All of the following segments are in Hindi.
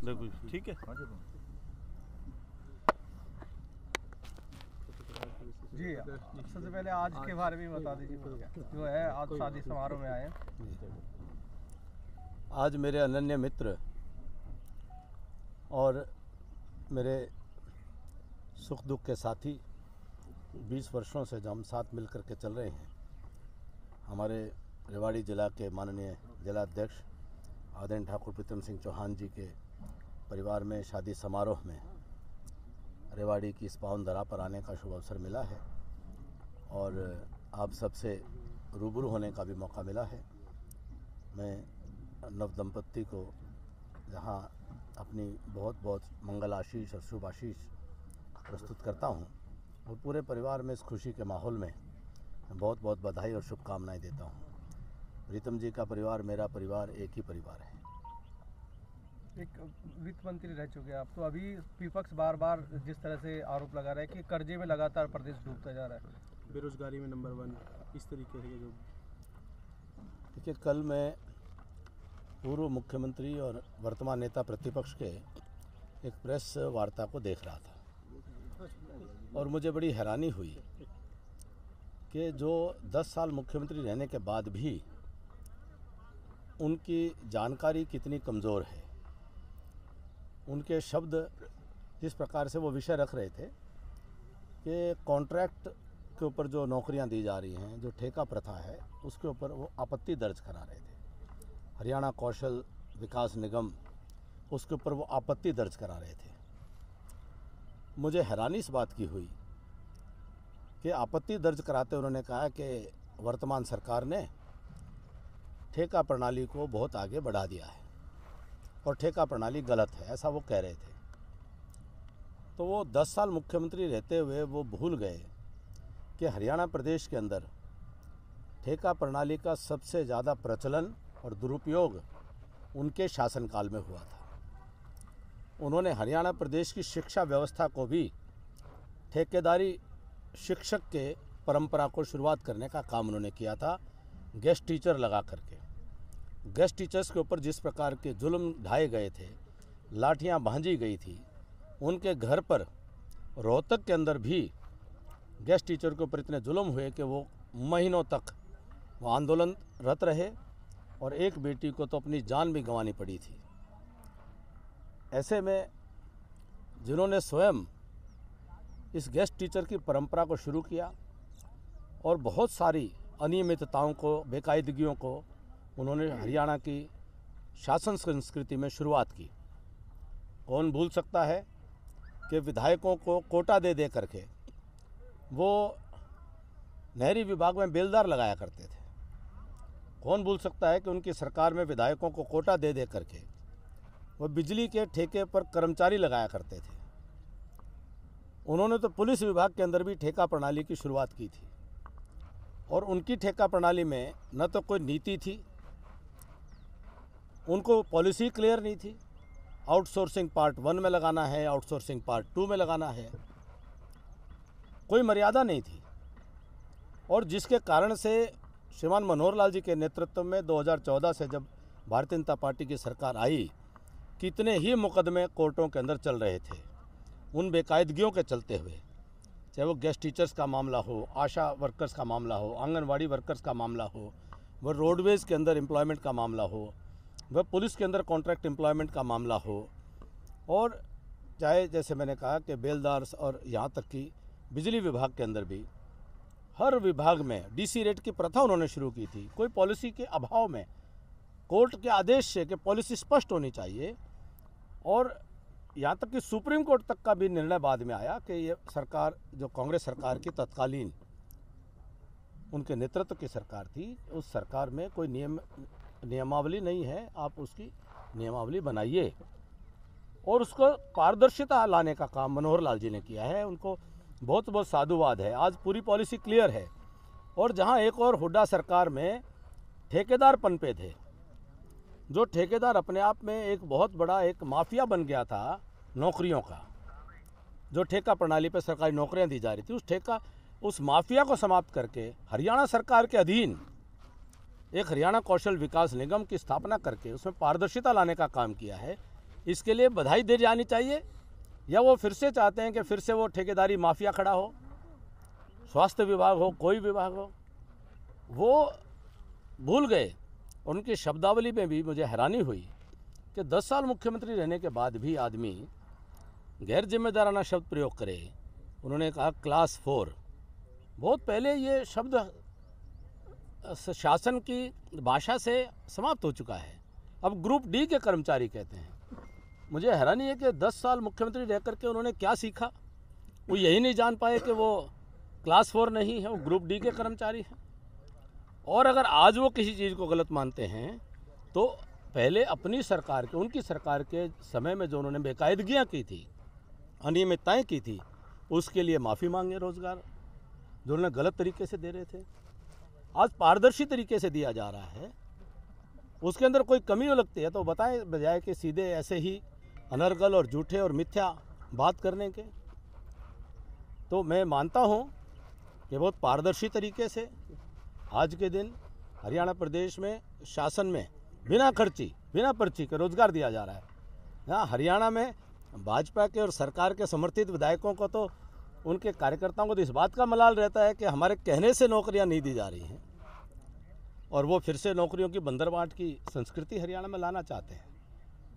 देखो ठीक है जी। सबसे पहले आज के बारे में बता दीजिए, जो है आज शादी समारोह में आए। आज मेरे अनन्य मित्र और मेरे सुख दुख के साथी 20 वर्षों से जो हम साथ मिल कर के चल रहे हैं, हमारे रेवाड़ी जिला के माननीय जिलाध्यक्ष आदरणीय ठाकुर प्रीतम सिंह चौहान जी के परिवार में शादी समारोह में रेवाड़ी की इस पावन धरा पर आने का शुभ अवसर मिला है और आप सबसे रूबरू होने का भी मौका मिला है। मैं नव दंपत्ति को जहां अपनी बहुत बहुत मंगल आशीष और शुभ आशीष प्रस्तुत करता हूं, और पूरे परिवार में इस खुशी के माहौल में बहुत बहुत बधाई और शुभकामनाएं देता हूं। प्रीतम जी का परिवार मेरा परिवार एक ही परिवार है। एक वित्त मंत्री रह चुके हैं आप, तो अभी विपक्ष बार बार जिस तरह से आरोप लगा रहा है कि कर्जे में लगातार प्रदेश डूबता जा रहा है, बेरोजगारी में नंबर 1, इस तरीके से जो देखिए, कल मैं पूर्व मुख्यमंत्री और वर्तमान नेता प्रतिपक्ष के एक प्रेस वार्ता को देख रहा था और मुझे बड़ी हैरानी हुई कि जो 10 साल मुख्यमंत्री रहने के बाद भी उनकी जानकारी कितनी कमज़ोर है। उनके शब्द जिस प्रकार से वो विषय रख रहे थे कि कॉन्ट्रैक्ट के ऊपर जो नौकरियां दी जा रही हैं, जो ठेका प्रथा है, उसके ऊपर वो आपत्ति दर्ज करा रहे थे। हरियाणा कौशल विकास निगम, उसके ऊपर वो आपत्ति दर्ज करा रहे थे। मुझे हैरानी इस बात की हुई कि आपत्ति दर्ज कराते उन्होंने कहा कि वर्तमान सरकार ने ठेका प्रणाली को बहुत आगे बढ़ा दिया है और ठेका प्रणाली गलत है, ऐसा वो कह रहे थे। तो वो 10 साल मुख्यमंत्री रहते हुए वो भूल गए कि हरियाणा प्रदेश के अंदर ठेका प्रणाली का सबसे ज़्यादा प्रचलन और दुरुपयोग उनके शासनकाल में हुआ था। उन्होंने हरियाणा प्रदेश की शिक्षा व्यवस्था को भी ठेकेदारी शिक्षक के परंपरा को शुरुआत करने का काम उन्होंने किया था, गेस्ट टीचर लगा करके। गेस्ट टीचर्स के ऊपर जिस प्रकार के जुल्म ढाए गए थे, लाठियां भांजी गई थी, उनके घर पर रोहतक के अंदर भी गेस्ट टीचर के ऊपर इतने जुल्म हुए कि वो महीनों तक वो आंदोलनरत रहे और एक बेटी को तो अपनी जान भी गंवानी पड़ी थी। ऐसे में जिन्होंने स्वयं इस गेस्ट टीचर की परंपरा को शुरू किया और बहुत सारी अनियमितताओं को, बेकायदगियों को उन्होंने हरियाणा की शासन संस्कृति में शुरुआत की। कौन भूल सकता है कि विधायकों को कोटा दे दे करके वो नहरी विभाग में बेलदार लगाया करते थे। कौन भूल सकता है कि उनकी सरकार में विधायकों को कोटा दे दे करके वो बिजली के ठेके पर कर्मचारी लगाया करते थे। उन्होंने तो पुलिस विभाग के अंदर भी ठेका प्रणाली की शुरुआत की थी और उनकी ठेका प्रणाली में न तो कोई नीति थी, उनको पॉलिसी क्लियर नहीं थी। आउटसोर्सिंग पार्ट 1 में लगाना है, आउटसोर्सिंग पार्ट 2 में लगाना है, कोई मर्यादा नहीं थी। और जिसके कारण से श्रीमान मनोहर लाल जी के नेतृत्व में 2014 से जब भारतीय जनता पार्टी की सरकार आई, कितने ही मुकदमे कोर्टों के अंदर चल रहे थे उन बेकायदगियों के चलते हुए, चाहे वो गेस्ट टीचर्स का मामला हो, आशा वर्कर्स का मामला हो, आंगनवाड़ी वर्कर्स का मामला हो, वह रोडवेज़ के अंदर एम्प्लॉयमेंट का मामला हो, वह पुलिस के अंदर कॉन्ट्रैक्ट एम्प्लॉयमेंट का मामला हो, और चाहे जैसे मैंने कहा कि बेलदार्स और यहाँ तक कि बिजली विभाग के अंदर भी हर विभाग में डीसी रेट की प्रथा उन्होंने शुरू की थी। कोई पॉलिसी के अभाव में, कोर्ट के आदेश से कि पॉलिसी स्पष्ट होनी चाहिए, और यहाँ तक कि सुप्रीम कोर्ट तक का भी निर्णय बाद में आया कि ये सरकार जो कांग्रेस सरकार की तत्कालीन उनके नेतृत्व की सरकार थी, उस सरकार में कोई नियमावली नहीं है, आप उसकी नियमावली बनाइए। और उसको पारदर्शिता लाने का काम मनोहर लाल जी ने किया है, उनको बहुत बहुत साधुवाद है। आज पूरी पॉलिसी क्लियर है। और जहाँ एक और हुड्डा सरकार में ठेकेदार पनपे थे, जो ठेकेदार अपने आप में एक बहुत बड़ा एक माफिया बन गया था नौकरियों का, जो ठेका प्रणाली पर सरकारी नौकरियां दी जा रही थी, उस माफिया को समाप्त करके हरियाणा सरकार के अधीन एक हरियाणा कौशल विकास निगम की स्थापना करके उसमें पारदर्शिता लाने का काम किया है। इसके लिए बधाई दी जानी चाहिए, या वो फिर से चाहते हैं कि फिर से वो ठेकेदारी माफिया खड़ा हो, स्वास्थ्य विभाग हो, कोई विभाग हो, वो भूल गए। उनकी शब्दावली में भी मुझे हैरानी हुई कि 10 साल मुख्यमंत्री रहने के बाद भी आदमी गैर जिम्मेदाराना शब्द प्रयोग करे। उन्होंने कहा क्लास 4। बहुत पहले ये शब्द शासन की भाषा से समाप्त हो चुका है, अब ग्रुप डी के कर्मचारी कहते हैं। मुझे हैरानी है कि 10 साल मुख्यमंत्री रह करके उन्होंने क्या सीखा। वो यही नहीं जान पाए कि वो क्लास 4 नहीं है, वो ग्रुप डी के कर्मचारी हैं। और अगर आज वो किसी चीज़ को गलत मानते हैं तो पहले अपनी सरकार के, उनकी सरकार के समय में जो उन्होंने बेकायदगियाँ की थी, अनियमितताएँ की थी, उसके लिए माफ़ी मांगे। रोज़गार जो उन्होंने गलत तरीके से दे रहे थे, आज पारदर्शी तरीके से दिया जा रहा है। उसके अंदर कोई कमी हो लगती है तो बताएं, बजाय कि सीधे ऐसे ही अनर्गल और झूठे और मिथ्या बात करने के। तो मैं मानता हूं कि बहुत पारदर्शी तरीके से आज के दिन हरियाणा प्रदेश में शासन में बिना खर्ची, बिना पर्ची के रोजगार दिया जा रहा है। यहाँ हरियाणा में भाजपा के और सरकार के समर्थित विधायकों को तो, उनके कार्यकर्ताओं को तो इस बात का मलाल रहता है कि हमारे कहने से नौकरियां नहीं दी जा रही हैं, और वो फिर से नौकरियों की बंदरबांट की संस्कृति हरियाणा में लाना चाहते हैं।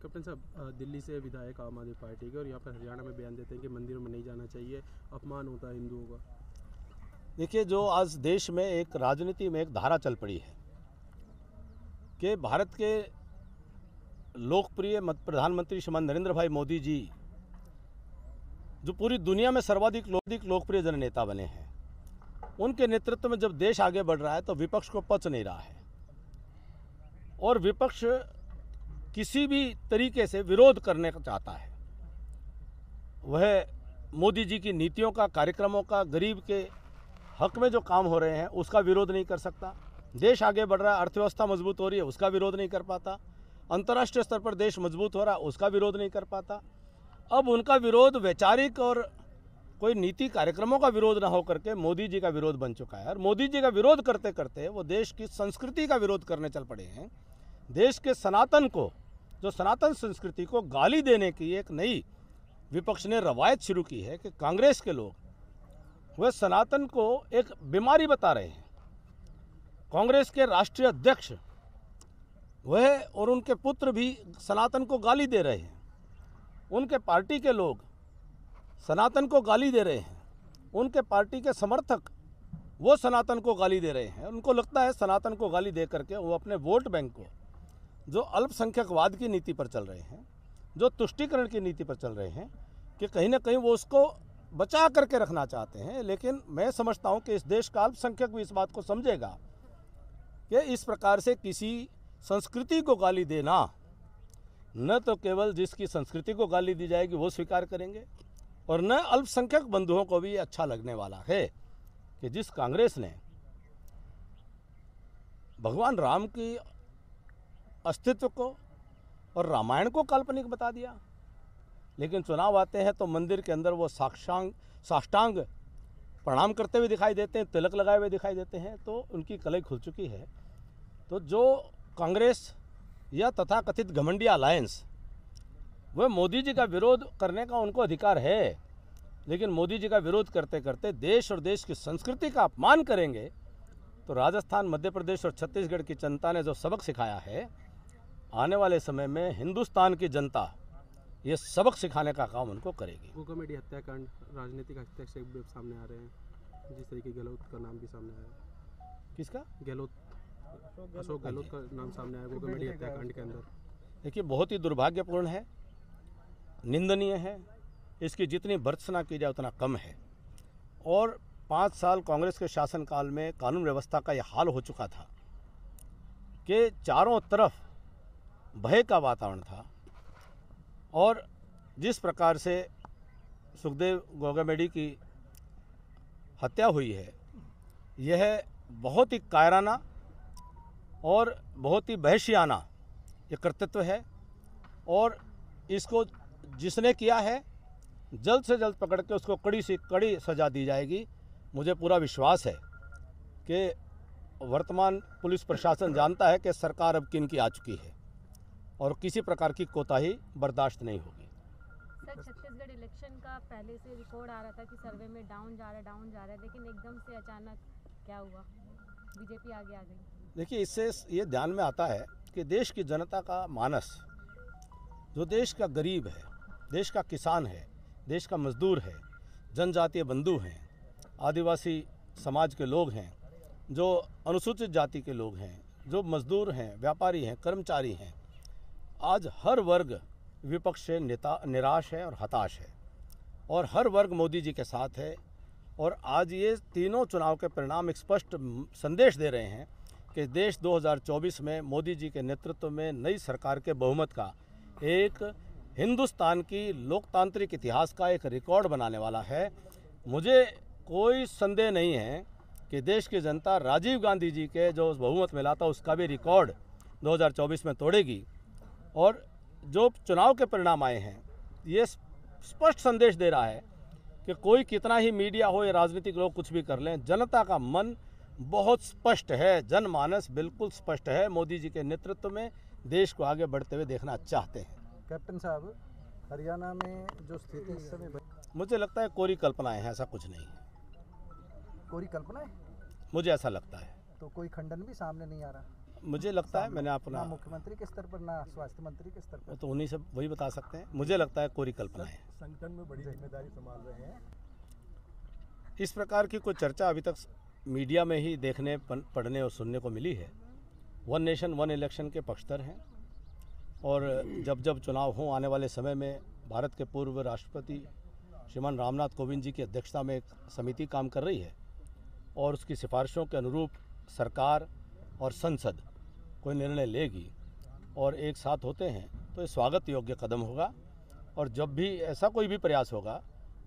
कैप्टन साहब, दिल्ली से विधायक आम आदमी पार्टी के और यहाँ पर हरियाणा में बयान देते हैं कि मंदिरों में नहीं जाना चाहिए, अपमान होता है हिंदुओं का। देखिए, जो आज देश में एक राजनीति में एक धारा चल पड़ी है कि भारत के लोकप्रिय प्रधानमंत्री श्रीमान नरेंद्र भाई मोदी जी, जो पूरी दुनिया में सर्वाधिक लोकप्रिय जननेता बने हैं, उनके नेतृत्व में जब देश आगे बढ़ रहा है तो विपक्ष को पच नहीं रहा है, और विपक्ष किसी भी तरीके से विरोध करने का चाहता है। वह मोदी जी की नीतियों का, कार्यक्रमों का, गरीब के हक में जो काम हो रहे हैं उसका विरोध नहीं कर सकता। देश आगे बढ़ रहा है, अर्थव्यवस्था मजबूत हो रही है, उसका विरोध नहीं कर पाता। अंतर्राष्ट्रीय स्तर पर देश मजबूत हो रहा है, उसका विरोध नहीं कर पाता। अब उनका विरोध वैचारिक और कोई नीति कार्यक्रमों का विरोध ना हो करके मोदी जी का विरोध बन चुका है। और मोदी जी का विरोध करते करते वो देश की संस्कृति का विरोध करने चल पड़े हैं। देश के सनातन को, जो सनातन संस्कृति को गाली देने की एक नई विपक्ष ने रवायत शुरू की है कि कांग्रेस के लोग वह सनातन को एक बीमारी बता रहे हैं। कांग्रेस के राष्ट्रीय अध्यक्ष वह और उनके पुत्र भी सनातन को गाली दे रहे हैं। उनके पार्टी के लोग सनातन को गाली दे रहे हैं। उनके पार्टी के समर्थक वो सनातन को गाली दे रहे हैं। उनको लगता है सनातन को गाली दे करके वो अपने वोट बैंक को, जो अल्पसंख्यकवाद की नीति पर चल रहे हैं, जो तुष्टीकरण की नीति पर चल रहे हैं, कि कहीं ना कहीं वो उसको बचा करके रखना चाहते हैं। लेकिन मैं समझता हूं कि इस देश का अल्पसंख्यक भी इस बात को समझेगा कि इस प्रकार से किसी संस्कृति को गाली देना, न तो केवल जिसकी संस्कृति को गाली दी जाएगी वो स्वीकार करेंगे, और न अल्पसंख्यक बंधुओं को भी अच्छा लगने वाला है कि जिस कांग्रेस ने भगवान राम की अस्तित्व को और रामायण को काल्पनिक बता दिया, लेकिन चुनाव आते हैं तो मंदिर के अंदर वो साष्टांग प्रणाम करते हुए दिखाई देते हैं, तिलक लगाए हुए दिखाई देते हैं, तो उनकी कलई खुल चुकी है। तो जो कांग्रेस या तथाकथित घमंडिया अलायंस, वह मोदी जी का विरोध करने का उनको अधिकार है, लेकिन मोदी जी का विरोध करते करते देश और देश की संस्कृति का अपमान करेंगे तो राजस्थान, मध्य प्रदेश और छत्तीसगढ़ की जनता ने जो सबक सिखाया है, आने वाले समय में हिंदुस्तान की जनता ये सबक सिखाने का काम उनको करेगी। गोगामेडी हत्याकांड, राजनीतिक हस्तक्षेप सामने आ रहे हैं, जिस तरीके गहलोत का नाम भी सामने आया। किसका? गहलोत, अशोक गहलोत का नाम सामने आया गोगामेडी हत्याकांड के अंदर। देखिए, बहुत ही दुर्भाग्यपूर्ण है, निंदनीय है। इसकी जितनी भर्त्सना की जाए उतना कम है। और 5 साल कांग्रेस के शासनकाल में कानून व्यवस्था का यह हाल हो चुका था कि चारों तरफ भय का वातावरण था, और जिस प्रकार से सुखदेव गोगामेडी की हत्या हुई है, यह बहुत ही कायराना और बहुत ही बहशियाना ये कृतित्व है, और इसको जिसने किया है जल्द से जल्द पकड़ के उसको कड़ी से कड़ी सज़ा दी जाएगी। मुझे पूरा विश्वास है कि वर्तमान पुलिस प्रशासन जानता है कि सरकार अब किन की आ चुकी है, और किसी प्रकार की कोताही बर्दाश्त नहीं होगी। सर, छत्तीसगढ़ इलेक्शन का पहले से रिकॉर्ड आ रहा था कि सर्वे में डाउन जा रहा है, लेकिन एकदम से अचानक क्या हुआ, बीजेपी आगे आ गई? देखिए, इससे ये ध्यान में आता है कि देश की जनता का मानस, जो देश का गरीब है, देश का किसान है, देश का मजदूर है, जनजातीय बंधु हैं, आदिवासी समाज के लोग हैं, जो अनुसूचित जाति के लोग हैं, जो मजदूर हैं, व्यापारी हैं, कर्मचारी हैं, आज हर वर्ग विपक्ष से निराश है और हताश है, और हर वर्ग मोदी जी के साथ है। और आज ये तीनों चुनाव के परिणाम एक स्पष्ट संदेश दे रहे हैं कि देश 2024 में मोदी जी के नेतृत्व में नई सरकार के बहुमत का एक हिंदुस्तान की लोकतांत्रिक इतिहास का एक रिकॉर्ड बनाने वाला है। मुझे कोई संदेह नहीं है कि देश की जनता राजीव गांधी जी के जो बहुमत मिला था उसका भी रिकॉर्ड 2024 में तोड़ेगी। और जो चुनाव के परिणाम आए हैं, ये स्पष्ट संदेश दे रहा है कि कोई कितना ही मीडिया हो या राजनीतिक लोग कुछ भी कर लें, जनता का मन बहुत स्पष्ट है, जनमानस बिल्कुल स्पष्ट है। मोदी जी के नेतृत्व में देश को आगे बढ़ते हुए देखना चाहते हैं। कैप्टन साहब, हरियाणा में जो स्थिति इस समय मुझे लगता है कोरी कल्पनाएं हैं, ऐसा कुछ नहीं है। कोरी कल्पना है, मुझे ऐसा लगता है। तो कोई खंडन भी सामने नहीं आ रहा? मुझे लगता है, मैंने अपना, ना मुख्यमंत्री के स्तर पर ना स्वास्थ्य मंत्री के स्तर पर। तो उन्हीं से वही बता सकते हैं। मुझे लगता है कोरी कल्पना है। संगठन में बड़ी जिम्मेदारी संभाल रहे हैं। इस प्रकार की कोई चर्चा अभी तक मीडिया में ही देखने, पढ़ने और सुनने को मिली है। वन नेशन वन इलेक्शन के पक्षधर हैं, और जब जब चुनाव हों आने वाले समय में भारत के पूर्व राष्ट्रपति श्रीमान रामनाथ कोविंद जी की अध्यक्षता में एक समिति काम कर रही है, और उसकी सिफारिशों के अनुरूप सरकार और संसद कोई निर्णय लेगी और एक साथ होते हैं तो ये स्वागत योग्य कदम होगा। और जब भी ऐसा कोई भी प्रयास होगा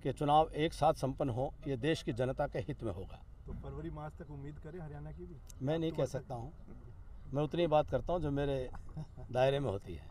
कि चुनाव एक साथ संपन्न हो, ये देश की जनता के हित में होगा। तो फरवरी मास तक उम्मीद करें हरियाणा की भी? मैं नहीं कह सकता हूँ, मैं उतनी बात करता हूँ जो मेरे दायरे में होती है।